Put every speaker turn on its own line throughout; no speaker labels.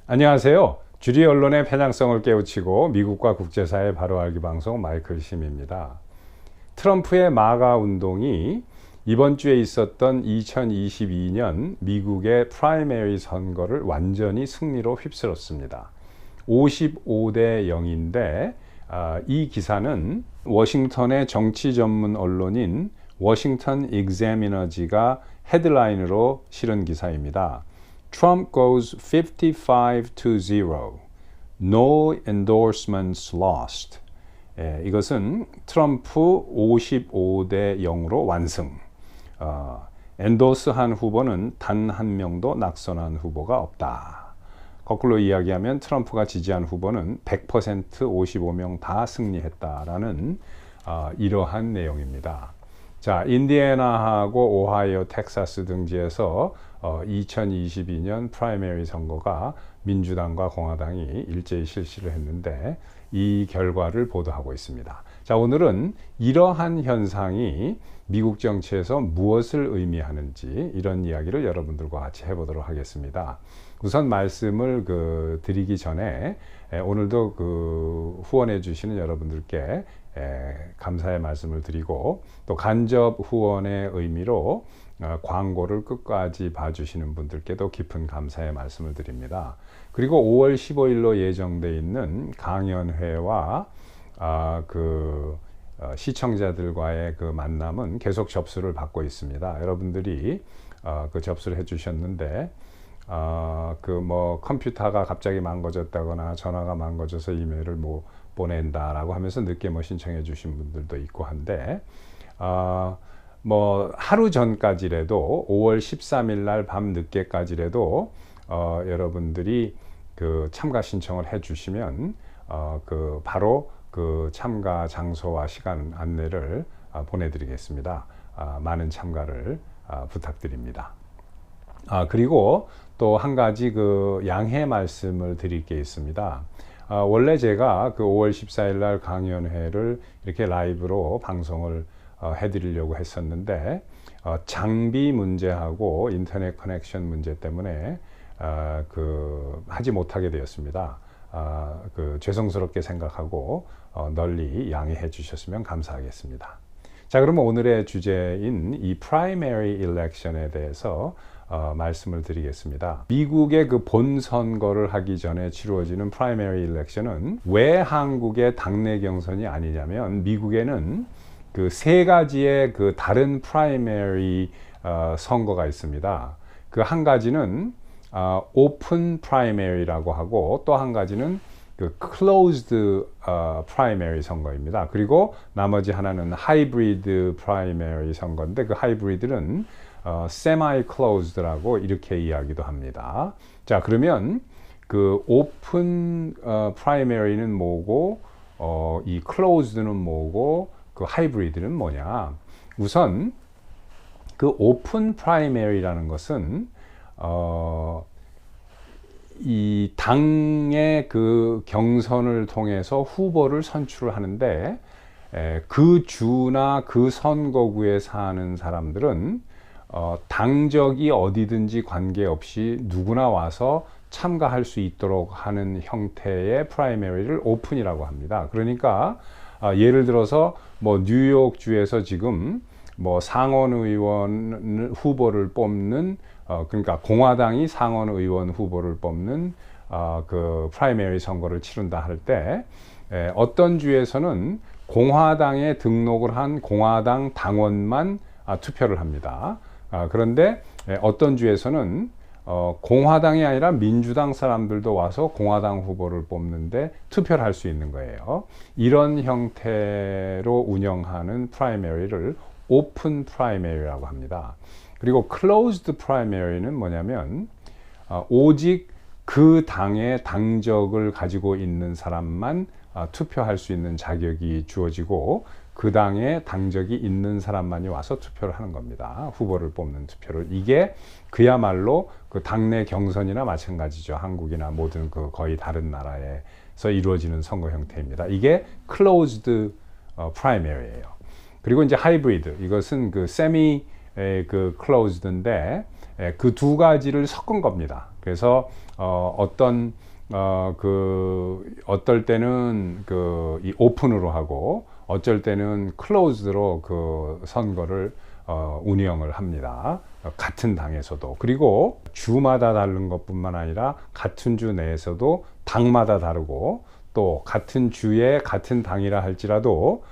안녕하세요. 주류 언론의 편향성을 깨우치고 미국과 국제사회 바로 알기 방송 마이클 심입니다. 트럼프의 마가 운동이 이번 주에 있었던 2022년 미국의 프라이머리 선거를 완전히 승리로 휩쓸었습니다. 55대 0인데 이 기사는 워싱턴의 정치 전문 언론인 워싱턴 익자미너지가 헤드라인으로 실은 기사입니다. Trump goes 55-0. No endorsements lost. 이것은 트럼프 55대 0으로 완승. 엔도스한 후보는 단 한 명도 낙선한 후보가 없다. 거꾸로 이야기하면 트럼프가 지지한 후보는 100% 55명 다 승리했다라는 이러한 내용입니다. 자, 인디애나하고 오하이오, 텍사스 등지에서 2022년 프라이머리 선거가 민주당과 공화당이 일제히 실시를 했는데 이 결과를 보도하고 있습니다. 자, 오늘은 이러한 현상이 미국 정치에서 무엇을 의미하는지 이런 이야기를 여러분들과 같이 해보도록 하겠습니다. 우선 말씀을 드리기 전에 오늘도 후원해 주시는 여러분들께 감사의 말씀을 드리고 또 간접 후원의 의미로 광고를 끝까지 봐주시는 분들께도 깊은 감사의 말씀을 드립니다. 그리고 5월 15일로 예정되어 있는 강연회와 시청자들과의 그 만남은 계속 접수를 받고 있습니다. 여러분들이 그 접수를 해주셨는데 컴퓨터가 갑자기 망가졌다거나 전화가 망가져서 이메일을 보낸다라고 하면서 늦게 신청해 주신 분들도 있고 한데 하루 전까지라도 5월 13일 날 밤 늦게까지라도 여러분들이 참가 신청을 해 주시면 바로 참가 장소와 시간 안내를 보내드리겠습니다. 많은 참가를 부탁드립니다. 그리고 또 한 가지 양해 말씀을 드릴 게 있습니다. 원래 제가 5월 14일 날 강연회를 이렇게 라이브로 방송을 해드리려고 했었는데 장비 문제하고 인터넷 커넥션 문제 때문에 하지 못하게 되었습니다. 죄송스럽게 생각하고 널리 양해해 주셨으면 감사하겠습니다. 자, 그러면 오늘의 주제인 이 프라이머리 일렉션에 대해서 말씀을 드리겠습니다. 미국의 본선거를 하기 전에 치루어지는 프라이머리 일렉션은 왜 한국의 당내 경선이 아니냐면 미국에는 세 가지의 다른 프라이머리 선거가 있습니다. 한 가지는 오픈 프라이머리라고 하고 또 한 가지는 closed 프라이머리 선거입니다. 그리고 나머지 하나는 하이브리드 프라이머리 선거인데 그 하이브리드는 semi closed라고 이렇게 이야기도 합니다. 자, 그러면 오픈 프라이머리는 뭐고 이 closed는 뭐고 하이브리드는 뭐냐? 우선 오픈 프라이머리라는 것은 이 당의 경선을 통해서 후보를 선출을 하는데 그 주나 그 선거구에 사는 사람들은 당적이 어디든지 관계없이 누구나 와서 참가할 수 있도록 하는 형태의 프라이머리를 오픈이라고 합니다. 그러니까 예를 들어서 뉴욕주에서 지금 상원 의원 후보를 뽑는 그러니까 공화당이 상원 의원 후보를 뽑는 프라이머리 선거를 치른다 할 때 어떤 주에서는 공화당에 등록을 한 공화당 당원만 투표를 합니다. 그런데 어떤 주에서는 공화당이 아니라 민주당 사람들도 와서 공화당 후보를 뽑는데 투표를 할 수 있는 거예요. 이런 형태로 운영하는 프라이머리를 오픈 프라이머리라고 합니다. 그리고 closed primary는 뭐냐면 오직 그 당의 당적을 가지고 있는 사람만 투표할 수 있는 자격이 주어지고 그 당의 당적이 있는 사람만이 와서 투표를 하는 겁니다. 후보를 뽑는 투표를. 이게 그야말로 당내 경선이나 마찬가지죠. 한국이나 모든 거의 다른 나라에서 이루어지는 선거 형태입니다. 이게 closed primary예요. 그리고 이제 하이브리드, 이것은 semi closed인데 그 두 가지를 섞은 겁니다. 그래서 어떨 때는 이 오픈으로 하고 어쩔 때는 클로즈드로 그 선거를 운영을 합니다. 같은 당에서도. 그리고 주마다 다른 것뿐만 아니라 같은 주 내에서도 당마다 다르고 또 같은 주에 같은 당이라 할지라도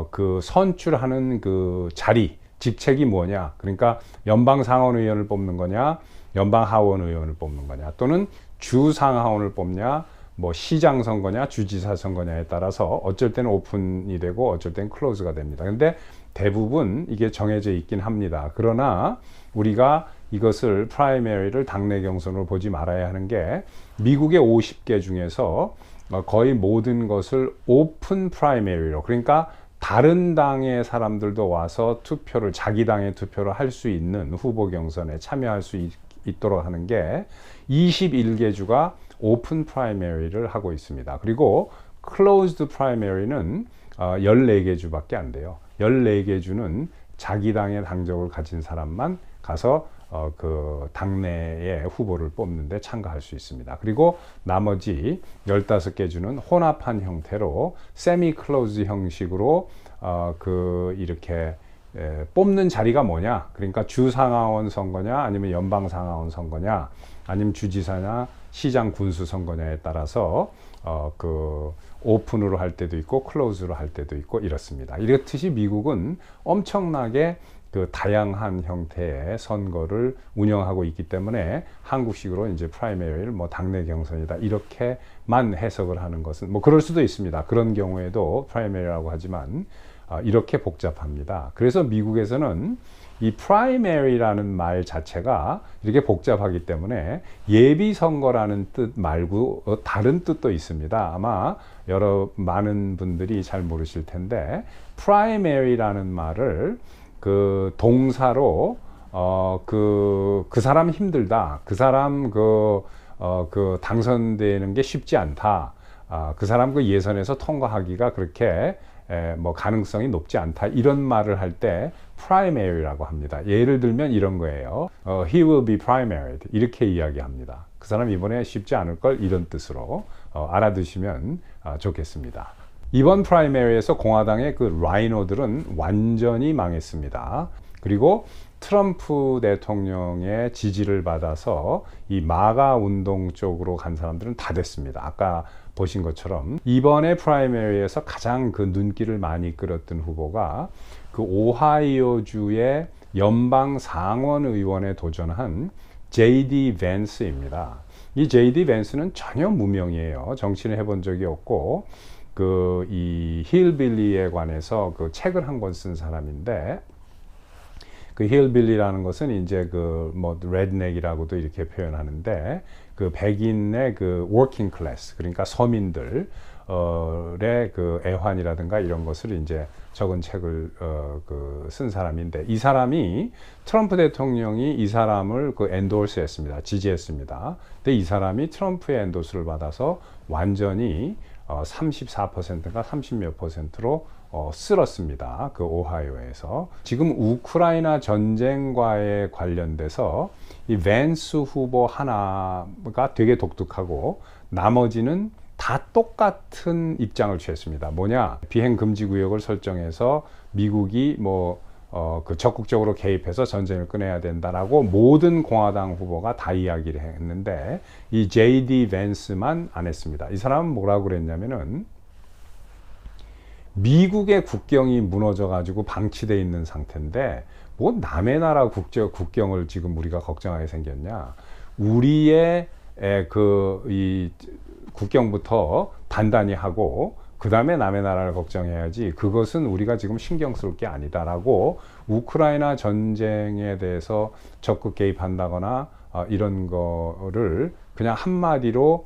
그 선출하는 그 자리, 직책이 뭐냐, 그러니까 연방 상원 의원을 뽑는 거냐, 연방 하원 의원을 뽑는 거냐, 또는 주 상하원을 뽑냐, 뭐 시장 선거냐, 주지사 선거냐에 따라서 어쩔 때는 오픈이 되고 어쩔 때는 클로즈가 됩니다. 근데 대부분 이게 정해져 있긴 합니다. 그러나 우리가 이것을 프라이머리를 당내 경선으로 보지 말아야 하는 게 미국의 50개 중에서 거의 모든 것을 오픈 프라이머리로, 그러니까 다른 당의 사람들도 와서 투표를, 자기 당의 투표를 할 수 있는 후보 경선에 참여할 수 있도록 하는 게 21개 주가 오픈 프라이머리를 하고 있습니다. 그리고 클로즈드 프라이머리는 14개 주밖에 안 돼요. 14개 주는 자기 당의 당적을 가진 사람만 가서 그 당내의 후보를 뽑는데 참가할 수 있습니다. 그리고 나머지 15개 주는 혼합한 형태로 세미 클로즈 형식으로 이렇게 뽑는 자리가 뭐냐, 그러니까 주상하원 선거냐 아니면 연방 상하원 선거냐 아니면 주지사냐 시장 군수 선거냐에 따라서 그 오픈으로 할 때도 있고 클로즈로 할 때도 있고 이렇습니다. 이렇듯이 미국은 엄청나게 그 다양한 형태의 선거를 운영하고 있기 때문에 한국식으로 이제 프라이머리를 뭐 당내 경선이다 이렇게만 해석을 하는 것은 뭐 그럴 수도 있습니다. 그런 경우에도 프라이머리라고 하지만 이렇게 복잡합니다. 그래서 미국에서는 이 프라이머리라는 말 자체가 이렇게 복잡하기 때문에 예비 선거라는 뜻 말고 다른 뜻도 있습니다. 아마 많은 분들이 잘 모르실 텐데 프라이머리라는 말을 그 동사로 그 사람 힘들다, 그 사람 그 당선되는 게 쉽지 않다, 그 사람 그 예선에서 통과하기가 그렇게 뭐 가능성이 높지 않다, 이런 말을 할 때 primary라고 합니다. 예를 들면 이런 거예요. He will be primaried 이렇게 이야기합니다. 그 사람 이번에 쉽지 않을 걸, 이런 뜻으로 알아두시면 좋겠습니다. 이번 프라이머리에서 공화당의 그 라이노들은 완전히 망했습니다. 그리고 트럼프 대통령의 지지를 받아서 이 마가 운동 쪽으로 간 사람들은 다 됐습니다. 아까 보신 것처럼 이번에 프라이머리에서 가장 그 눈길을 많이 끌었던 후보가 그 오하이오주의 연방 상원 의원에 도전한 J.D. 밴스입니다. 이 J.D. 밴스는 전혀 무명이에요. 정치를 해본 적이 없고 이 힐빌리에 관해서 그 책을 한 권 쓴 사람인데, 그 힐빌리라는 것은 이제 그 뭐 레드넥이라고도 이렇게 표현하는데 그 백인의 그 워킹 클래스, 그러니까 서민들의 그 애환이라든가 이런 것을 이제 적은 책을 쓴 사람인데, 이 사람이 트럼프 대통령이 이 사람을 그 엔도스했습니다. 지지했습니다. 근데 이 사람이 트럼프의 엔도스를 받아서 완전히 34%가 30몇 %로 쓸었습니다. 그 오하이오에서. 지금 우크라이나 전쟁과에 관련돼서 이 밴스 후보 하나가 되게 독특하고 나머지는 다 똑같은 입장을 취했습니다. 뭐냐? 비행 금지 구역을 설정해서 미국이 그 적극적으로 개입해서 전쟁을 끊어야 된다라고 모든 공화당 후보가 다 이야기를 했는데 이 J.D. 밴스만 안 했습니다. 이 사람은 뭐라고 그랬냐면은 미국의 국경이 무너져 가지고 방치되어 있는 상태인데 뭐 남의 나라 국경을 지금 우리가 걱정하게 생겼냐? 우리의 이 국경부터 단단히 하고 그 다음에 남의 나라를 걱정해야지, 그것은 우리가 지금 신경 쓸 게 아니다라고 우크라이나 전쟁에 대해서 적극 개입한다거나 이런 거를 그냥 한마디로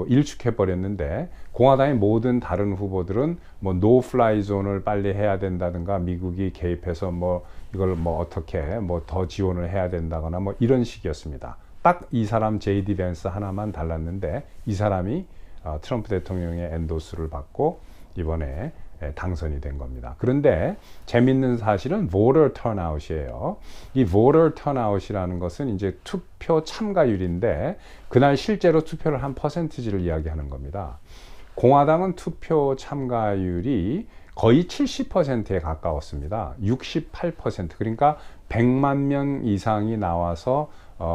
일축해 버렸는데, 공화당의 모든 다른 후보들은 뭐 노 플라이 존을 빨리 해야 된다든가 미국이 개입해서 뭐 이걸 뭐 어떻게 뭐 더 지원을 해야 된다거나 뭐 이런 식이었습니다. 딱 이 사람 J.D. 밴스 하나만 달랐는데 이 사람이 트럼프 대통령의 엔도스를 받고 이번에 당선이 된 겁니다. 그런데 재밌는 사실은 voter turnout이에요. 이 voter turnout이라는 것은 이제 투표 참가율인데 그날 실제로 투표를 한 퍼센티지를 이야기하는 겁니다. 공화당은 투표 참가율이 거의 70%에 가까웠습니다. 68%. 그러니까 100만 명 이상이 나와서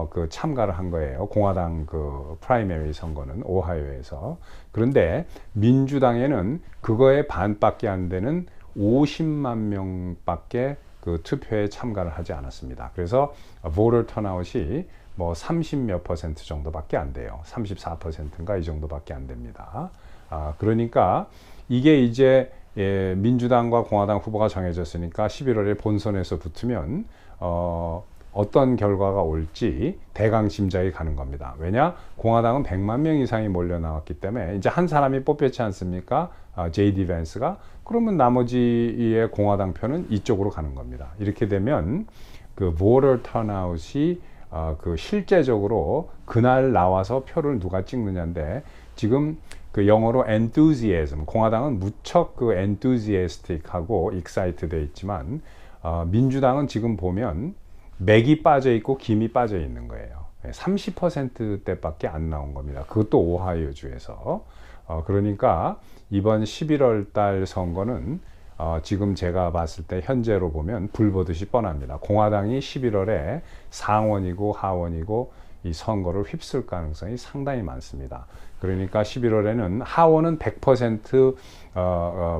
그 참가를 한 거예요. 공화당 그 프라이머리 선거는 오하이오에서. 그런데 민주당에는 그거의 반밖에 안 되는 50만 명밖에 그 투표에 참가를 하지 않았습니다. 그래서 voter turnout이 뭐 30몇 퍼센트 정도밖에 안 돼요. 34%인가 이 정도밖에 안 됩니다. 그러니까 이게 이제 민주당과 공화당 후보가 정해졌으니까 11월에 본선에서 붙으면 어떤 결과가 올지 대강 짐작이 가는 겁니다. 왜냐? 공화당은 100만 명 이상이 몰려 나왔기 때문에 이제 한 사람이 뽑혔지 않습니까? J.D. 밴스가. 그러면 나머지의 공화당 표는 이쪽으로 가는 겁니다. 이렇게 되면 그 voter turnout이 그 실제적으로 그날 나와서 표를 누가 찍느냐인데 지금 그 영어로 enthusiasm, 공화당은 무척 그 enthusiastic하고 excited 돼 있지만 민주당은 지금 보면 맥이 빠져 있고 김이 빠져 있는 거예요. 30%대밖에 안 나온 겁니다. 그것도 오하이오주에서. 그러니까 이번 11월 달 선거는 지금 제가 봤을 때 현재로 보면 불 보듯이 뻔합니다. 공화당이 11월에 상원이고 하원이고 이 선거를 휩쓸 가능성이 상당히 많습니다. 그러니까 11월에는 하원은 100%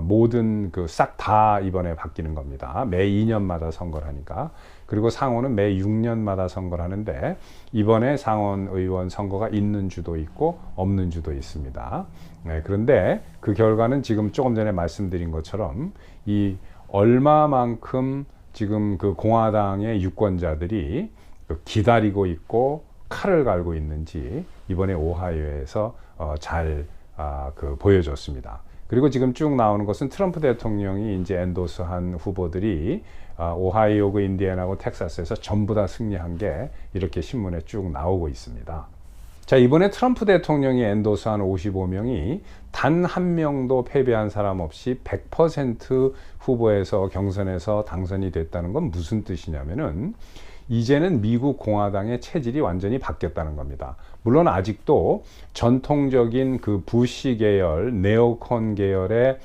모든 그 싹 다 이번에 바뀌는 겁니다. 매 2년마다 선거를 하니까. 그리고 상원은 매 6년마다 선거를 하는데 이번에 상원 의원 선거가 있는 주도 있고 없는 주도 있습니다. 그런데 그 결과는 지금 조금 전에 말씀드린 것처럼 이 얼마만큼 지금 그 공화당의 유권자들이 기다리고 있고 칼을 갈고 있는지 이번에 오하이오에서 잘 보여줬습니다. 그리고 지금 쭉 나오는 것은 트럼프 대통령이 이제 엔도스한 후보들이 오하이오고 인디애나고 텍사스에서 전부 다 승리한 게 이렇게 신문에 쭉 나오고 있습니다. 자, 이번에 트럼프 대통령이 엔도스한 55명이 단 한 명도 패배한 사람 없이 100% 후보에서 경선에서 당선이 됐다는 건 무슨 뜻이냐면은 이제는 미국 공화당의 체질이 완전히 바뀌었다는 겁니다. 물론 아직도 전통적인 그 부시 계열, 네오콘 계열의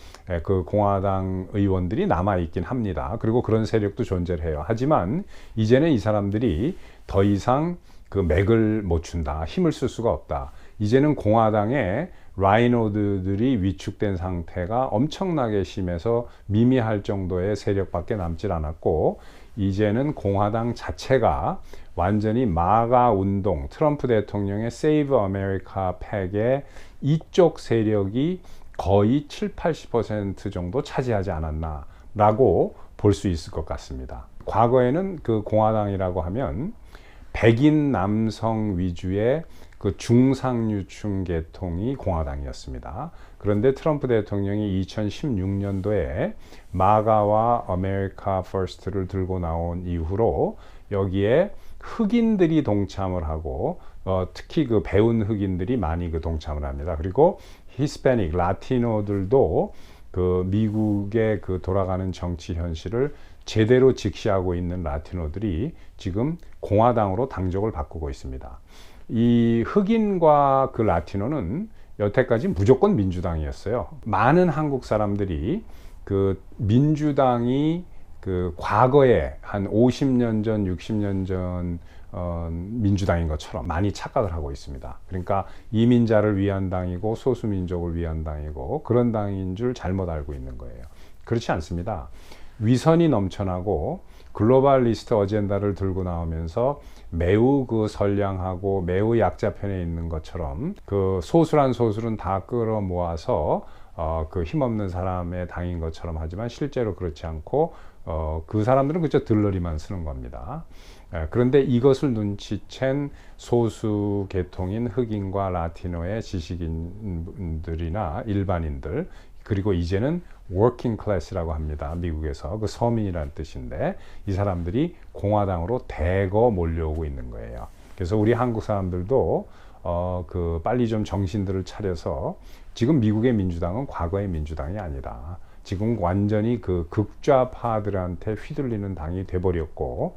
그 공화당 의원들이 남아있긴 합니다. 그리고 그런 세력도 존재를 해요. 하지만 이제는 이 사람들이 더 이상 그 맥을 못 준다. 힘을 쓸 수가 없다. 이제는 공화당의 라이노드들이 위축된 상태가 엄청나게 심해서 미미할 정도의 세력밖에 남질 않았고 이제는 공화당 자체가 완전히 마가 운동, 트럼프 대통령의 Save America 팩의 이쪽 세력이 거의 70-80% 정도 차지하지 않았나라고 볼 수 있을 것 같습니다. 과거에는 그 공화당이라고 하면 백인 남성 위주의 그 중상류층 계통이 공화당이었습니다. 그런데 트럼프 대통령이 2016년도에 마가와 아메리카 퍼스트를 들고 나온 이후로 여기에 흑인들이 동참을 하고 특히 그 배운 흑인들이 많이 그 동참을 합니다. 그리고 히스패닉, 라티노들도 그 미국의 그 돌아가는 정치 현실을 제대로 직시하고 있는 라티노들이 지금 공화당으로 당적을 바꾸고 있습니다. 이 흑인과 그 라티노는 여태까지 무조건 민주당이었어요. 많은 한국 사람들이 그 민주당이 그 과거에 한 50년 전, 60년 전 민주당인 것처럼 많이 착각을 하고 있습니다. 그러니까 이민자를 위한 당이고 소수민족을 위한 당이고 그런 당인 줄 잘못 알고 있는 거예요. 그렇지 않습니다. 위선이 넘쳐나고 글로벌리스트 어젠다를 들고 나오면서 매우 그 선량하고 매우 약자 편에 있는 것처럼 그 소수는 다 끌어모아서 그 힘없는 사람의 당인 것처럼 하지만 실제로 그렇지 않고 그 사람들은 그저 들러리만 쓰는 겁니다. 그런데 이것을 눈치챈 소수 계통인 흑인과 라티노의 지식인들이나 일반인들 그리고 이제는 워킹 클래스라고 합니다. 미국에서 그 서민이라는 뜻인데 이 사람들이 공화당으로 대거 몰려오고 있는 거예요. 그래서 우리 한국 사람들도 그 빨리 좀 정신들을 차려서 지금 미국의 민주당은 과거의 민주당이 아니다. 지금 완전히 그 극좌파들한테 휘둘리는 당이 돼버렸고,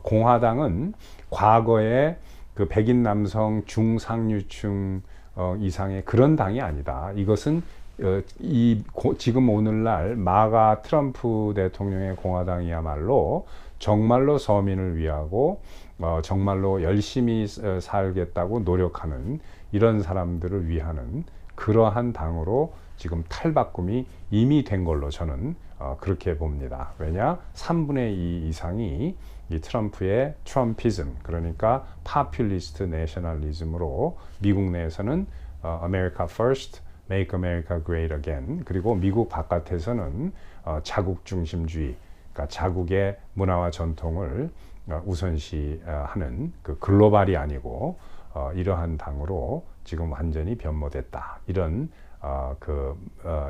공화당은 과거에 그 백인 남성 중상류층 이상의 그런 당이 아니다. 이것은 지금 오늘날 마가 트럼프 대통령의 공화당이야말로 정말로 서민을 위하고 정말로 열심히 살겠다고 노력하는 이런 사람들을 위하는 그러한 당으로 지금 탈바꿈이 이미 된 걸로 저는 그렇게 봅니다. 왜냐? 3분의 2 이상이 이 트럼프의 트럼피즘, 그러니까 파퓰리스트 내셔널리즘으로 미국 내에서는 America First, Make America Great Again, 그리고 미국 바깥에서는 자국 중심주의, 그러니까 자국의 문화와 전통을 우선시하는 그 글로벌이 아니고 이러한 당으로 지금 완전히 변모됐다. 이런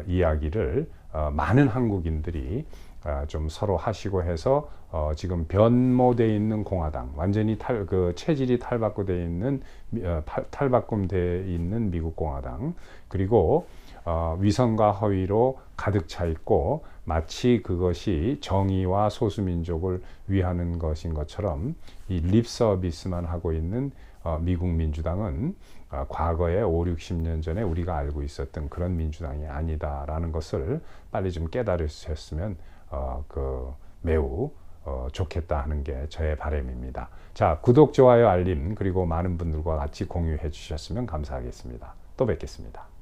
이야기를 많은 한국인들이 좀 서로 하시고 해서 지금 변모되어 있는 공화당, 완전히 체질이 탈바꿈되어 있는 탈바꿈되어 있는 미국 공화당, 그리고 위선과 허위로 가득 차 있고 마치 그것이 정의와 소수민족을 위하는 것인 것처럼 이 립 서비스만 하고 있는 미국 민주당은 과거에 5, 60년 전에 우리가 알고 있었던 그런 민주당이 아니다라는 것을 빨리 좀 깨달으셨으면 매우 좋겠다 하는 게 저의 바람입니다. 자, 구독, 좋아요, 알림, 그리고 많은 분들과 같이 공유해 주셨으면 감사하겠습니다. 또 뵙겠습니다.